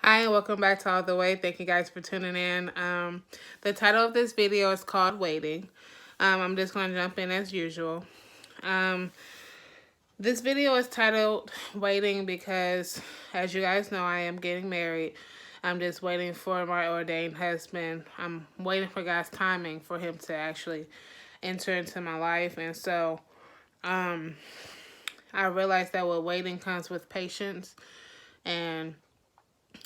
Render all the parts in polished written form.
Hi, and welcome back to All the Way. Thank you guys for tuning in. The title of this video is called Waiting. I'm just going to jump in as usual. Um, this video is titled Waiting because, as you guys know, I am getting married. I'm just waiting for my ordained husband. I'm waiting for God's timing for him to actually enter into my life. And so I realized that with waiting comes with patience. And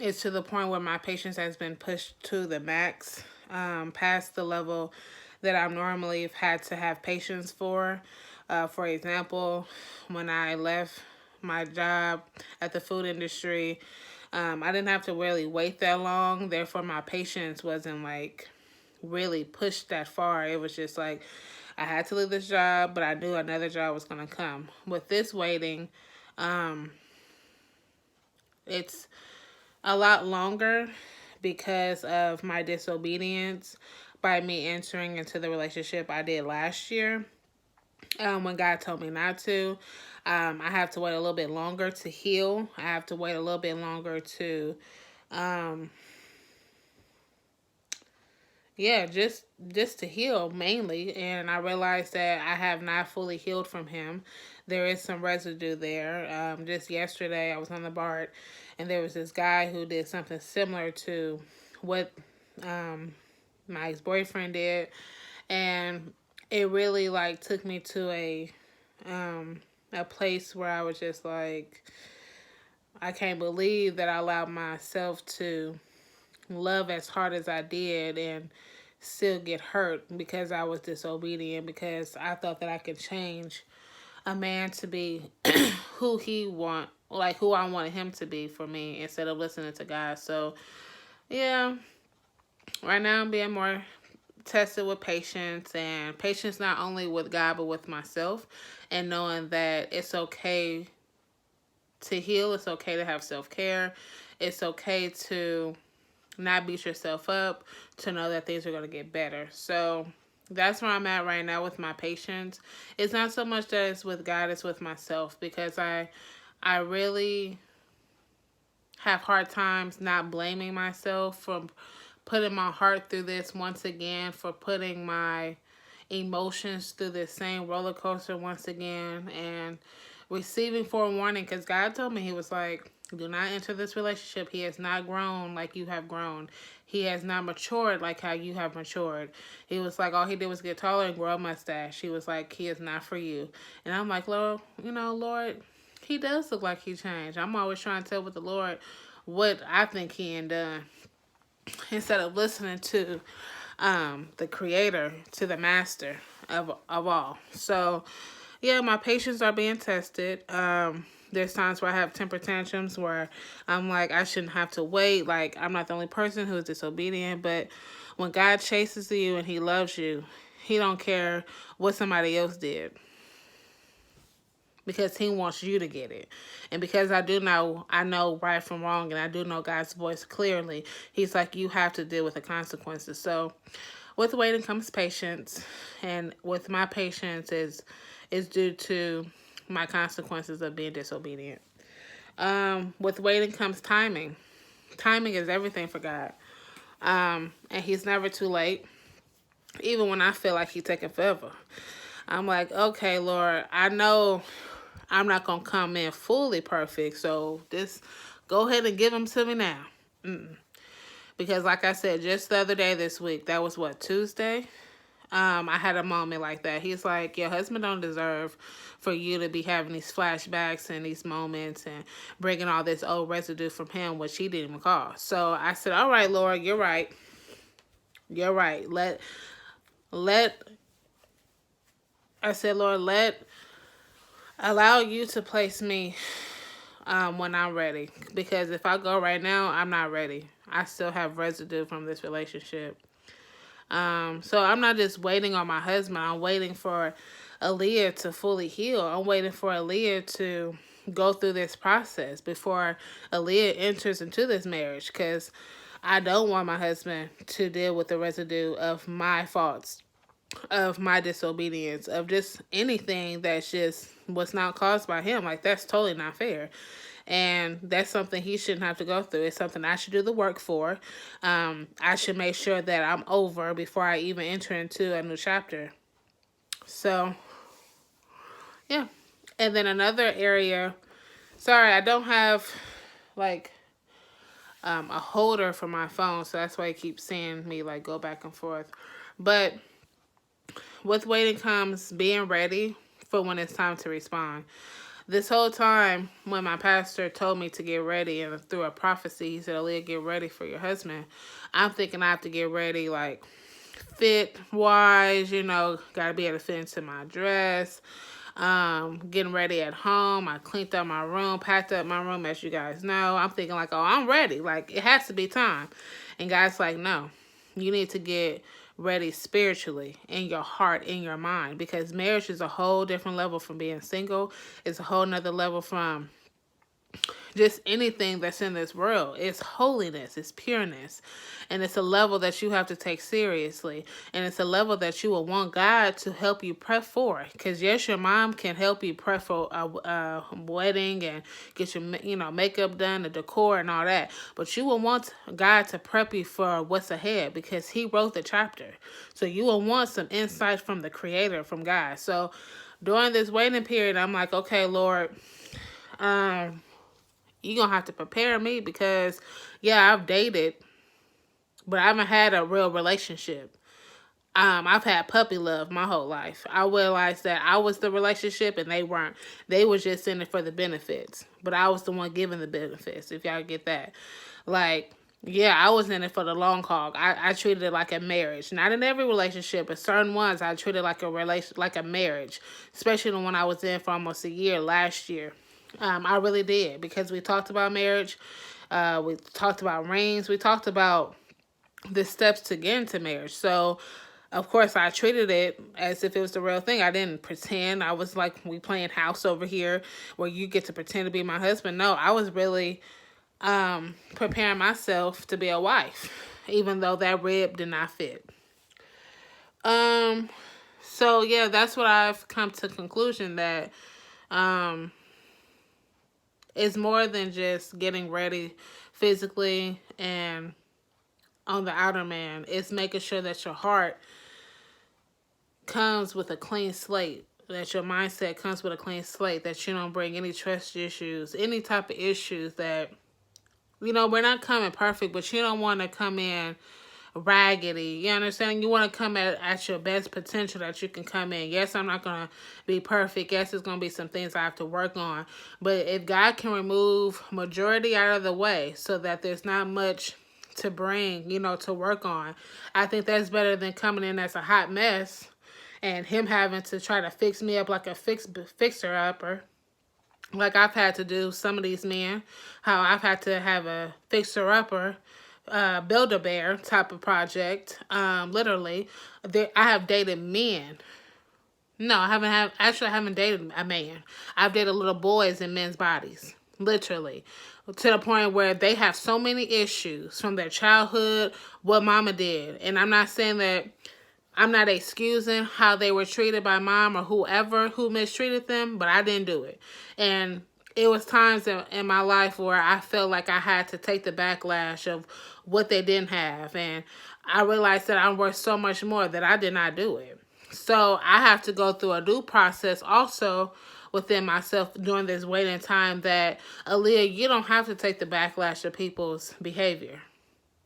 it's to the point where my patience has been pushed to the max, past the level that I normally have had to have patience for. For example, when I left my job at the food industry, I didn't have to really wait that long. Therefore, my patience wasn't like really pushed that far. It was just like I had to leave this job, but I knew another job was going to come. With this waiting, it's a lot longer because of my disobedience by me entering into the relationship I did last year, when God told me not to. I have to wait a little bit longer to heal. I have to wait a little bit longer to, um, yeah, just to heal mainly. And I realized that I have not fully healed from him. There is some residue there. Just yesterday, I was on the BART, and there was this guy who did something similar to what um, my ex boyfriend did, and it really like took me to a place where I was just like, I can't believe that I allowed myself to love as hard as I did and still get hurt because I was disobedient, because I thought that I could change a man to be who I wanted him to be for me, instead of listening to God. So yeah, right now I'm being more tested with patience, and patience not only with God but with myself, and knowing that it's okay to heal, it's okay to have self-care, it's okay to not beat yourself up, to know that things are going to get better. So that's where I'm at right now with my patience. It's not so much that it's with God, it's with myself, because I really have hard times not blaming myself for putting my heart through this once again, for putting my emotions through this same roller coaster once again, and receiving forewarning, because God told me, He was like, do not enter this relationship. He has not grown like you have grown. He has not matured like how you have matured. He was like, all he did was get taller and grow a mustache. He was like, he is not for you. And I'm like, Lord, Lord, he does look like he changed. I'm always trying to tell with the Lord what I think he ain't done, instead of listening to the creator, to the master of all. So yeah, my patience are being tested. There's times where I have temper tantrums where I'm like, I shouldn't have to wait. Like, I'm not the only person who's disobedient. But when God chases you and He loves you, He don't care what somebody else did, because He wants you to get it. And because I know right from wrong, and I do know God's voice clearly, He's like, you have to deal with the consequences. So with waiting comes patience, and with my patience is due to my consequences of being disobedient. With waiting comes timing. Timing is everything for God. And He's never too late, even when I feel like He's taking forever. I'm like, okay, Lord, I know I'm not gonna come in fully perfect, so just go ahead and give them to me now. Because, like I said, just the other day this week, that was what, Tuesday? I had a moment like that. He's like, your husband don't deserve for you to be having these flashbacks and these moments and bringing all this old residue from him, which he didn't even cause. So I said, all right, Lord, you're right. You're right. Let, I said, Lord, allow you to place me when I'm ready. Because if I go right now, I'm not ready. I still have residue from this relationship. So I'm not just waiting on my husband. I'm waiting for Aaliyah to fully heal. I'm waiting for Aaliyah to go through this process before Aaliyah enters into this marriage, because I don't want my husband to deal with the residue of my faults, of my disobedience, of just anything that's just was not caused by him. Like, that's totally not fair. And that's something he shouldn't have to go through. It's something I should do the work for. I should make sure that I'm over before I even enter into a new chapter. So, yeah. And then another area, sorry, I don't have like a holder for my phone, so that's why I keep seeing me like go back and forth. But with waiting comes being ready for when it's time to respond. This whole time, when my pastor told me to get ready, and through a prophecy, he said, Aaliyah, get ready for your husband. I'm thinking I have to get ready, like, fit-wise, got to be able to fit into my dress. Getting ready at home. I cleaned up my room, packed up my room, as you guys know. I'm thinking, like, oh, I'm ready. Like, it has to be time. And God's like, no. You need to get ready spiritually, in your heart, in your mind, because marriage is a whole different level from being single. It's a whole nother level from just anything that's in this world. It's holiness, it's pureness, and it's a level that you have to take seriously, and it's a level that you will want God to help you prep for. Because yes, your mom can help you prep for a wedding and get your makeup done, the decor and all that, but you will want God to prep you for what's ahead, because he wrote the chapter. So you will want some insight from the Creator, from God. So during this waiting period, I'm like, okay, Lord, you're going to have to prepare me, because, yeah, I've dated, but I haven't had a real relationship. I've had puppy love my whole life. I realized that I was the relationship and they weren't. They was just in it for the benefits, but I was the one giving the benefits, if y'all get that. Like, yeah, I was in it for the long haul. I treated it like a marriage. Not in every relationship, but certain ones I treated like a marriage, especially the one I was in for almost a year last year. I really did, because we talked about marriage. We talked about rings. We talked about the steps to get into marriage. So, of course, I treated it as if it was the real thing. I didn't pretend. I was like, we playing house over here where you get to pretend to be my husband. No, I was really preparing myself to be a wife, even though that rib did not fit. So, yeah, that's what I've come to conclusion, that it's more than just getting ready physically and on the outer man. It's making sure that your heart comes with a clean slate, that your mindset comes with a clean slate, that you don't bring any trust issues, any type of issues that, we're not coming perfect, but you don't want to come in raggedy. You understand? You want to come at your best potential that you can come in. Yes, I'm not going to be perfect. Yes, there's going to be some things I have to work on. But if God can remove majority out of the way so that there's not much to bring, to work on, I think that's better than coming in as a hot mess and him having to try to fix me up like a fixer-upper. Like I've had to do some of these men, how I've had to have a fixer-upper, Build-A-Bear type of project. Literally, I have dated men. No, I haven't dated a man. I've dated little boys in men's bodies, literally, to the point where they have so many issues from their childhood, what mama did. And I'm not saying that, I'm not excusing how they were treated by mom or whoever who mistreated them, but I didn't do it. And it was times in my life where I felt like I had to take the backlash of what they didn't have. And I realized that I'm worth so much more that I did not do it. So I have to go through a due process also within myself during this waiting time, that, Aaliyah, you don't have to take the backlash of people's behavior,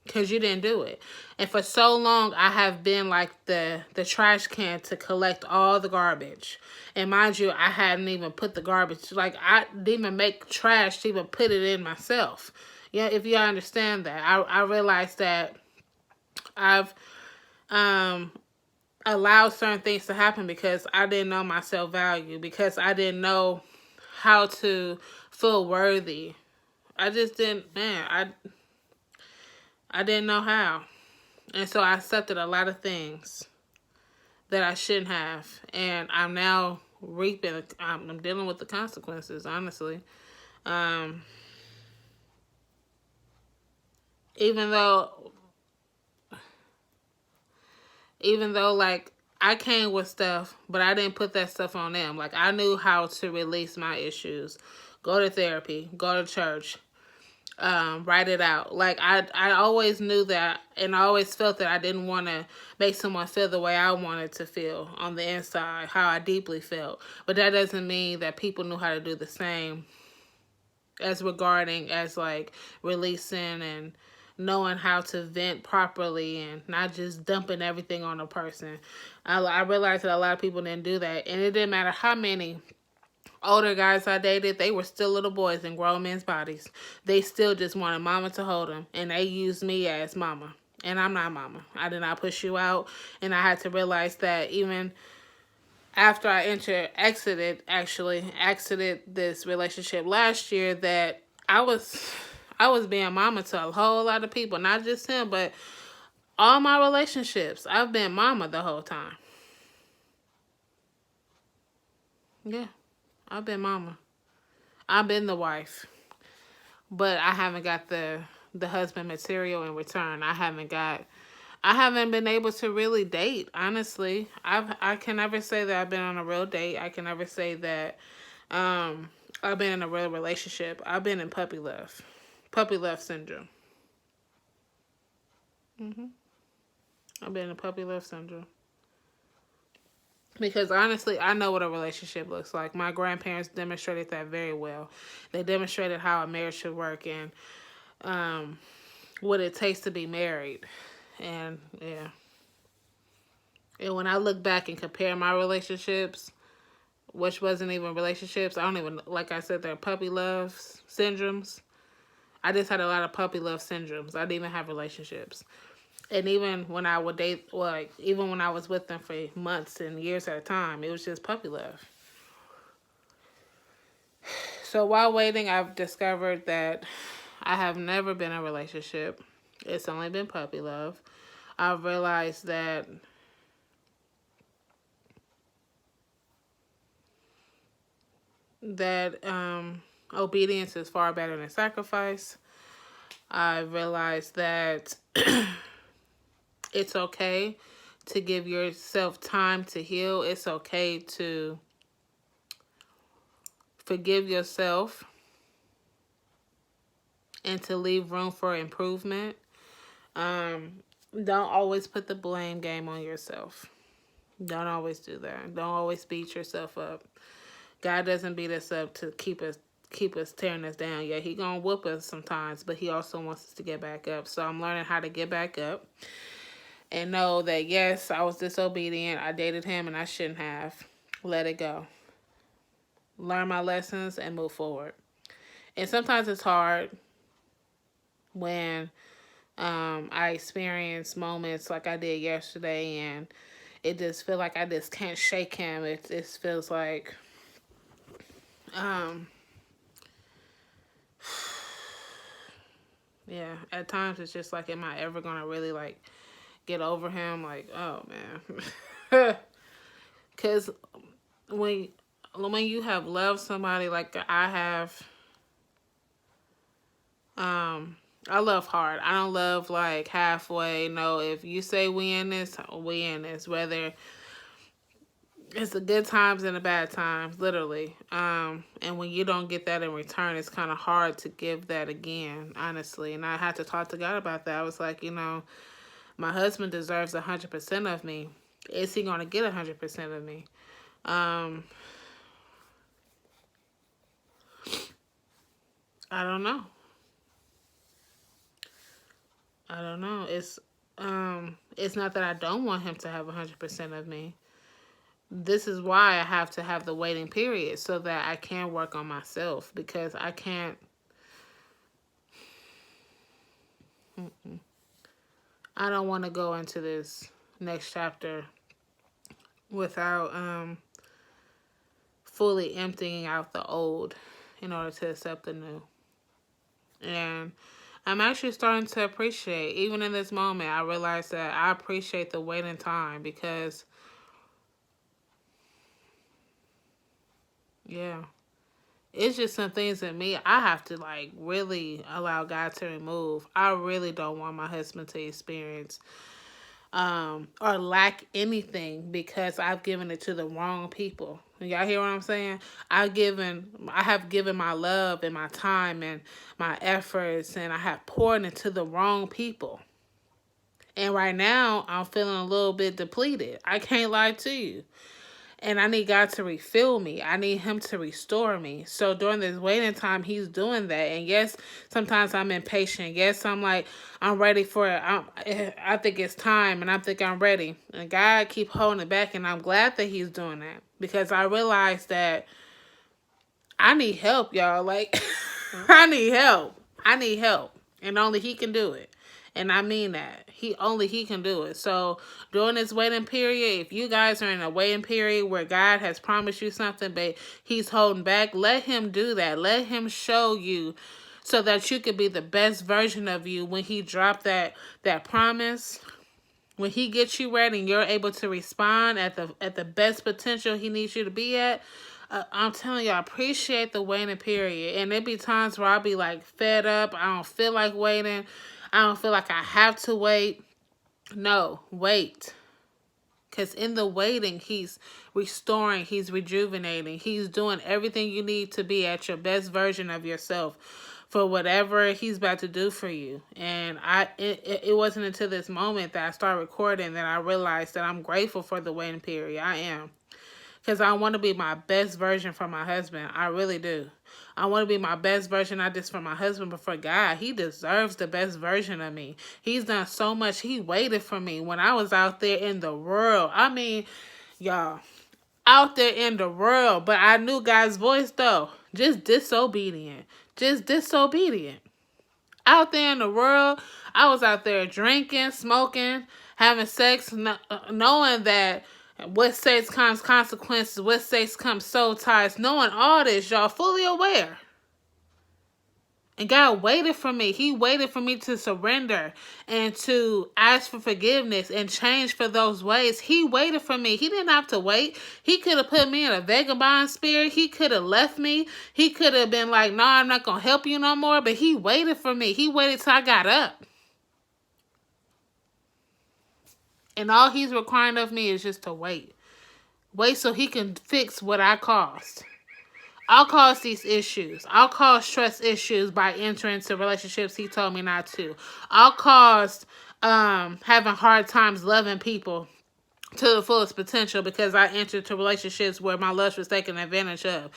because you didn't do it. And for so long, I have been like the trash can to collect all the garbage. And mind you, I hadn't even put the garbage, like I didn't even make trash to even put it in myself. Yeah, if you understand that. I realized that I've allowed certain things to happen because I didn't know my self-value, because I didn't know how to feel worthy. I just didn't, I didn't know how. And so I accepted a lot of things that I shouldn't have. And I'm now reaping, I'm dealing with the consequences, honestly. Even though, like, I came with stuff, but I didn't put that stuff on them. Like, I knew how to release my issues Go to therapy. Go to church. Write it out. Like I always knew that, and I always felt that I didn't want to make someone feel the way I wanted to feel on the inside, how I deeply felt. But that doesn't mean that people knew how to do the same as regarding as like releasing and knowing how to vent properly and not just dumping everything on a person. I realized that a lot of people didn't do that, and it didn't matter how many older guys I dated, they were still little boys in grown men's bodies. They still just wanted mama to hold them, and they used me as mama. And I'm not mama. I did not push you out, and I had to realize that even after I exited this relationship last year, that I was being mama to a whole lot of people, not just him, but all my relationships. I've been mama the whole time. Yeah, I've been mama. I've been the wife, but I haven't got the husband material in return. I haven't been able to really date, honestly. I can never say that I've been on a real date. I can never say that I've been in a real relationship. I've been in puppy love. Puppy love syndrome. I've been in puppy love syndrome. Because honestly, I know what a relationship looks like. My grandparents demonstrated that very well. They demonstrated how a marriage should work and what it takes to be married. And yeah. And when I look back and compare my relationships, which wasn't even relationships, I don't even, like I said, they're puppy love syndromes. I just had a lot of puppy love syndromes. I didn't even have relationships. And even when I would date, like, even when I was with them for months and years at a time, it was just puppy love. So while waiting, I've discovered that I have never been in a relationship. It's only been puppy love. I've realized that obedience is far better than sacrifice. I realized that it's okay to give yourself time to heal. It's okay to forgive yourself and to leave room for improvement. Don't always put the blame game on yourself. Don't always do that. Don't always beat yourself up. God doesn't beat us up to keep us tearing us down. Yeah, he gonna whoop us sometimes, but he also wants us to get back up. So I'm learning how to get back up and know that yes, I was disobedient. I dated him and I shouldn't have. Let it go. Learn my lessons and move forward. And sometimes it's hard when I experience moments like I did yesterday, and it just feel like I just can't shake him. It just feels like yeah, at times it's just like, am I ever gonna really like get over him? Like, oh man. Because when you have loved somebody like I have, I love hard. I don't love like halfway. No, if you say we in this, we in this. Whether it's the good times and the bad times, literally. And when you don't get that in return, it's kind of hard to give that again, honestly. And I had to talk to God about that. I was like, my husband deserves 100% of me. Is he going to get 100% of me? I don't know. It's not that I don't want him to have 100% of me. This is why I have to have the waiting period so that I can work on myself, because I can't. I don't want to go into this next chapter without fully emptying out the old in order to accept the new. And I'm actually starting to appreciate, even in this moment, I realize that I appreciate the waiting time because, yeah, it's just some things in me I have to like really allow God to remove. I really don't want my husband to experience or lack anything because I've given it to the wrong people. Y'all hear what I'm saying? I have given my love and my time and my efforts, and I have poured into the wrong people. And right now, I'm feeling a little bit depleted. I can't lie to you. And I need God to refill me. I need Him to restore me. So during this waiting time, He's doing that. And yes, sometimes I'm impatient. Yes, I'm ready for it. I think it's time, and I think I'm ready. And God keep holding it back, and I'm glad that He's doing that because I realize that I need help, y'all. Like, I need help. I need help. And only He can do it. And I mean that. He can do it. So during this waiting period, if you guys are in a waiting period where God has promised you something, but He's holding back, let Him do that. Let Him show you so that you could be the best version of you when He dropped that promise. When He gets you ready and you're able to respond at the best potential He needs you to be at, I'm telling you, I appreciate the waiting period. And there be times where I'll be like fed up. I don't feel like waiting. I don't feel like I have to wait. No, wait. Because in the waiting, He's restoring, He's rejuvenating, He's doing everything you need to be at your best version of yourself for whatever He's about to do for you. And it wasn't until this moment that I started recording that I realized that I'm grateful for the waiting period. I am. Because I want to be my best version for my husband. I really do. I want to be my best version, not just for my husband, but for God. He deserves the best version of me. He's done so much. He waited for me when I was out there in the world. I mean, y'all, out there in the world. But I knew God's voice, though. Just disobedient. Just disobedient. Out there in the world, I was out there drinking, smoking, having sex, knowing that what sex comes consequences, what sex comes soul ties, knowing all this, y'all, fully aware. And God waited for me. He waited for me to surrender and to ask for forgiveness and change for those ways. He waited for me. He didn't have to wait. He could have put me in a vagabond spirit. He could have left me. He could have been like, no, I'm not going to help you no more. But He waited for me. He waited till I got up. And all He's requiring of me is just to wait. Wait so He can fix what I caused. I'll cause these issues. I'll cause stress issues by entering into relationships He told me not to. I'll cause having hard times loving people to the fullest potential because I entered into relationships where my lust was taken advantage of.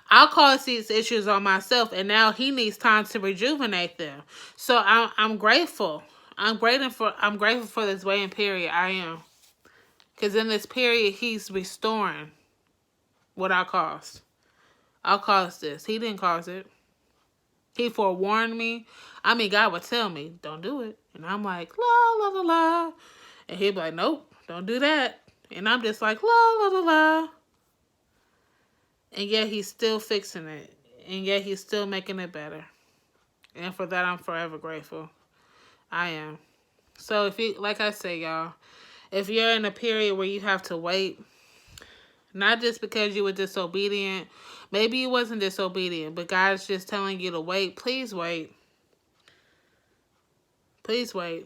I'll cause these issues on myself, and now He needs time to rejuvenate them. So I'm grateful. I'm grateful for this waiting period. I am. Because in this period, He's restoring what I caused. I caused this. He didn't cause it. He forewarned me. I mean, God would tell me, don't do it. And I'm like, la, la, la, la. And He'd be like, nope, don't do that. And I'm just like, la, la, la, la. And yet He's still fixing it. And yet He's still making it better. And for that, I'm forever grateful. I am. So if you, like I say, y'all, if you're in a period where you have to wait, not just because you were disobedient, maybe you wasn't disobedient, but God's just telling you to wait, please wait. Please wait.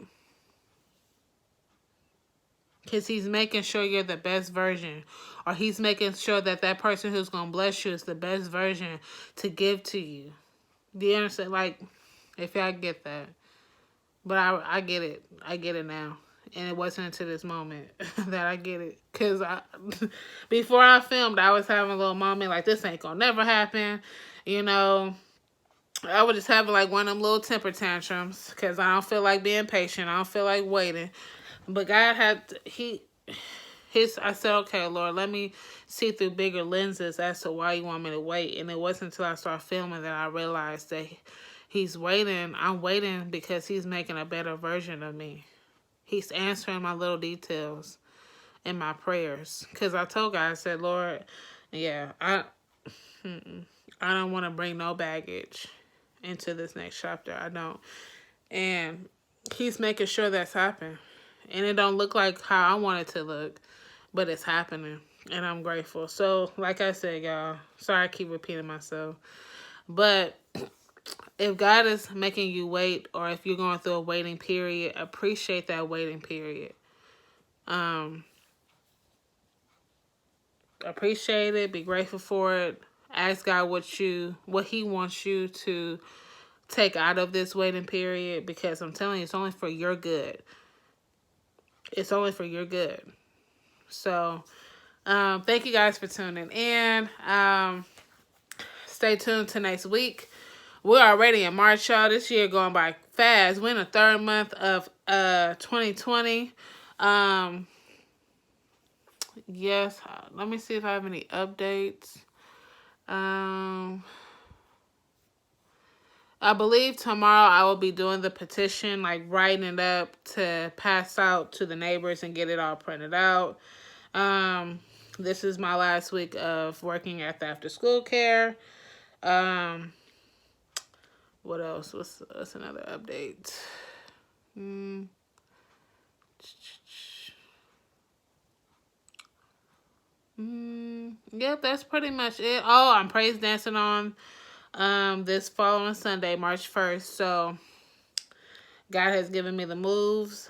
Because He's making sure you're the best version. Or He's making sure that that person who's going to bless you is the best version to give to you. Do you understand? Like, if y'all get that. But I get it. I get it now. And it wasn't until this moment that I get it. Because before I filmed, I was having a little moment like, this ain't going to never happen. You know, I was just having like one of them little temper tantrums. Because I don't feel like being patient. I don't feel like waiting. But God had, I said, okay, Lord, let me see through bigger lenses as to why you want me to wait. And it wasn't until I started filming that I realized that He's waiting. I'm waiting because He's making a better version of me. He's answering my little details in my prayers. Because I told God, I said, Lord, yeah, I don't want to bring no baggage into this next chapter. I don't. And He's making sure that's happening. And it don't look like how I want it to look, but it's happening. And I'm grateful. So, like I said, y'all, sorry I keep repeating myself. But if God is making you wait, or if you're going through a waiting period, appreciate that waiting period. Appreciate it. Be grateful for it. Ask God what He wants you to take out of this waiting period, because I'm telling you, it's only for your good. It's only for your good. So, thank you guys for tuning in. Stay tuned to next week. We're already in March, y'all. This year going by fast. We're in the third month of 2020. Yes, let me see if I have any updates. I believe tomorrow I will be doing the petition, like writing it up to pass out to the neighbors and get it all printed out. This is my last week of working at the after school care. What else? What's another update? Yep, that's pretty much it. Oh, I'm praise dancing on this following Sunday, March 1st. So God has given me the moves.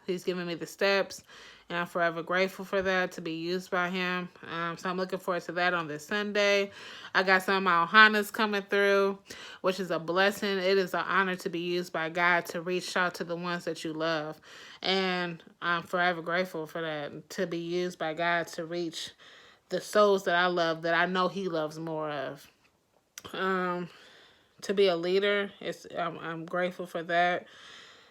He's given me the steps, and I'm forever grateful for that, to be used by Him. So I'm looking forward to that on this Sunday. I got some of my Ohanas coming through, which is a blessing. It is an honor to be used by God to reach out to the ones that you love. And I'm forever grateful for that, to be used by God to reach the souls that I love, that I know He loves more of. To be a leader, I'm grateful for that.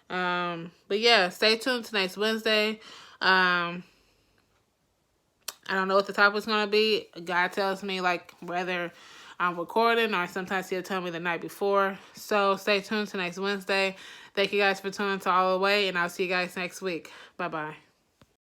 But yeah, stay tuned to next Wednesday. I don't know what the topic's gonna be. God tells me, like, whether I'm recording, or sometimes He'll tell me the night before. So stay tuned to next Wednesday. Thank you guys for tuning to All the Way, and I'll see you guys next week. Bye-bye.